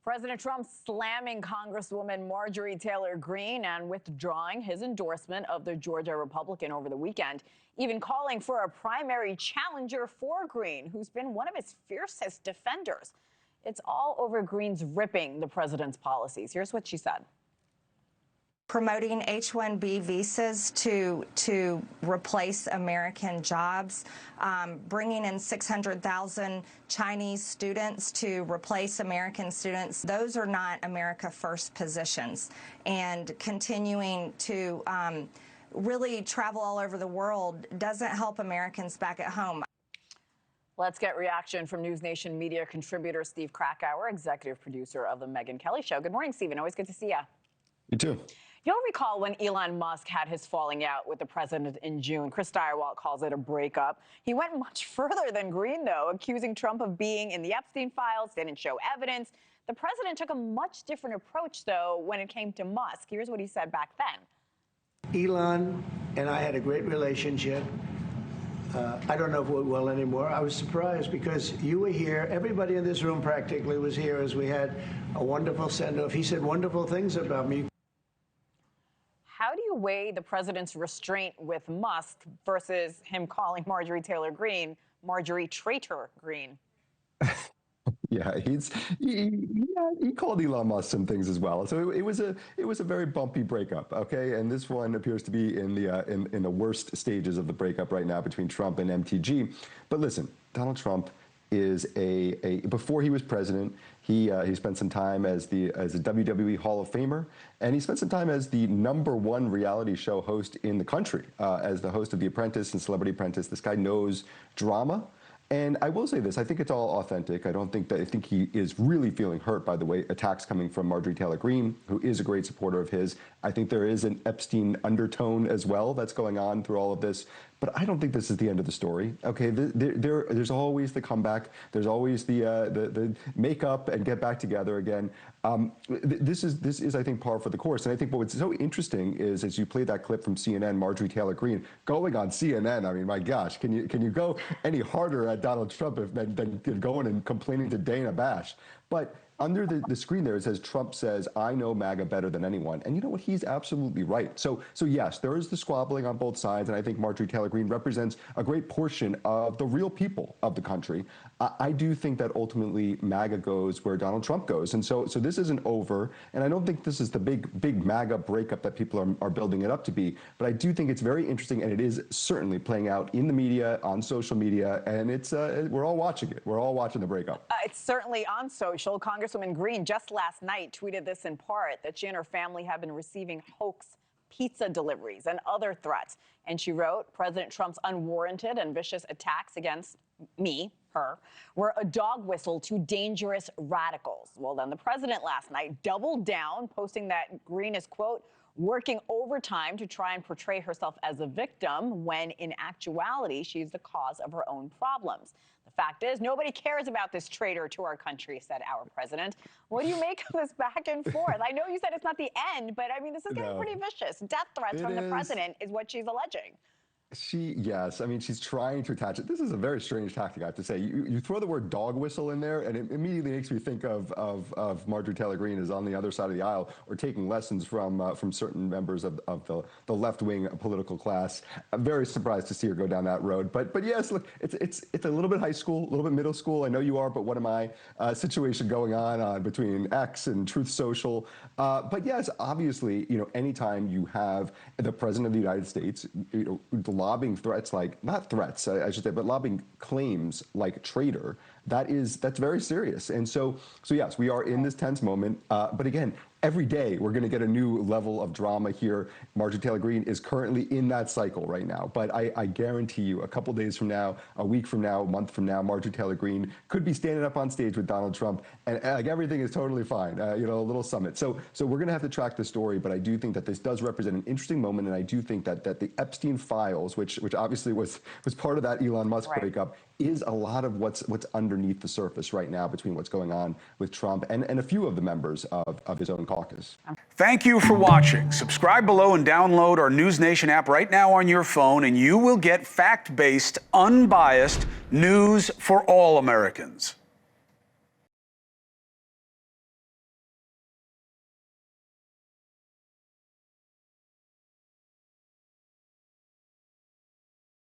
President Trump slamming Congresswoman Marjorie Taylor Greene and withdrawing his endorsement of the Georgia Republican over the weekend, even calling for a primary challenger for Greene, who's been one of his fiercest defenders. It's all over Greene's ripping the president's policies. Here's what she said. Promoting H-1B visas to replace American jobs, bringing in 600,000 Chinese students to replace American students. Those are not America First positions. And continuing to really travel all over the world doesn't help Americans back at home. Let's get reaction from NewsNation media contributor Steve Krakauer, executive producer of The Megyn Kelly Show. Good morning, Stephen. Always good to see you. You too. You'll recall when Elon Musk had his falling out with the president in June. Chris Steyerwalt calls it a breakup. He went much further than Greene, though, accusing Trump of being in the Epstein files, didn't show evidence. The president took a much different approach, though, when it came to Musk. Here's what he said back then. Elon and I had a great relationship. I don't know if we're well anymore. I was surprised because you were here. Everybody in this room practically was here as we had a wonderful send-off. He said wonderful things about me. How do you weigh the president's restraint with Musk versus him calling Marjorie Taylor Greene Marjorie Traitor Greene? Yeah, he called Elon Musk some things as well. So it was a very bumpy breakup. Okay, and this one appears to be in the worst stages of the breakup right now between Trump and MTG. But listen, Donald Trump is before he was president, he spent some time as a WWE Hall of Famer, and he spent some time as the #1 reality show host in the country, as the host of The Apprentice and Celebrity Apprentice. This guy knows drama. And I will say this, I think it's all authentic. I think he is really feeling hurt by the way attacks coming from Marjorie Taylor Greene, who is a great supporter of his. I think there is an Epstein undertone as well that's going on through all of this. But I don't think this is the end of the story. Okay, there's always the comeback. There's always the make up and get back together again. This is I think par for the course. And I think what's so interesting is as you play that clip from CNN, Marjorie Taylor Greene going on CNN. I mean, my gosh, can you go any harder at Donald Trump than going and complaining to Dana Bash? But under the screen there, it says, Trump says, I know MAGA better than anyone. And you know what? He's absolutely right. So yes, there is the squabbling on both sides. And I think Marjorie Taylor Greene represents a great portion of the real people of the country. I do think that ultimately MAGA goes where Donald Trump goes. And so this isn't over. And I don't think this is the big MAGA breakup that people are building it up to be. But I do think it's very interesting. And it is certainly playing out in the media, on social media. And we're all watching it. We're all watching the breakup. It's certainly on social. Congresswoman Greene just last night tweeted this in part, that she and her family have been receiving hoax pizza deliveries and other threats. And she wrote, President Trump's unwarranted and vicious attacks against me, her, were a dog whistle to dangerous radicals. Well, then the president last night doubled down, posting that Greene is, quote, working overtime to try and portray herself as a victim when in actuality she's the cause of her own problems. The fact is, nobody cares about this traitor to our country, said our president. What do you make of this back and forth? I know you said it's not the end, but I mean, this is getting pretty vicious. Death threats from the president is what she's alleging. Yes, I mean, she's trying to attach it. This is a very strange tactic, I have to say. You throw the word dog whistle in there, and it immediately makes me think of Marjorie Taylor Greene as on the other side of the aisle, or taking lessons from certain members of the left-wing political class. I'm very surprised to see her go down that road. But yes, look, it's a little bit high school, a little bit middle school. I know you are, but what am I? Situation going on between X and Truth Social. But yes, obviously, anytime you have the president of the United States, lobbing threats not threats, I should say, but lobbing claims like traitor, that's very serious. And so yes, we are in this tense moment. But again, every day we're going to get a new level of drama here. Marjorie Taylor Greene is currently in that cycle right now. But I guarantee you, a couple days from now, a week from now, a month from now, Marjorie Taylor Greene could be standing up on stage with Donald Trump, and everything is totally fine. A little summit. So we're going to have to track the story. But I do think that this does represent an interesting moment, and I do think that the Epstein files, which obviously was part of that Elon Musk breakup, is a lot of what's underneath the surface right now between what's going on with Trump and a few of the members of his own caucus. Thank you for watching. Subscribe below and download our NewsNation app right now on your phone, and you will get fact-based, unbiased news for all Americans.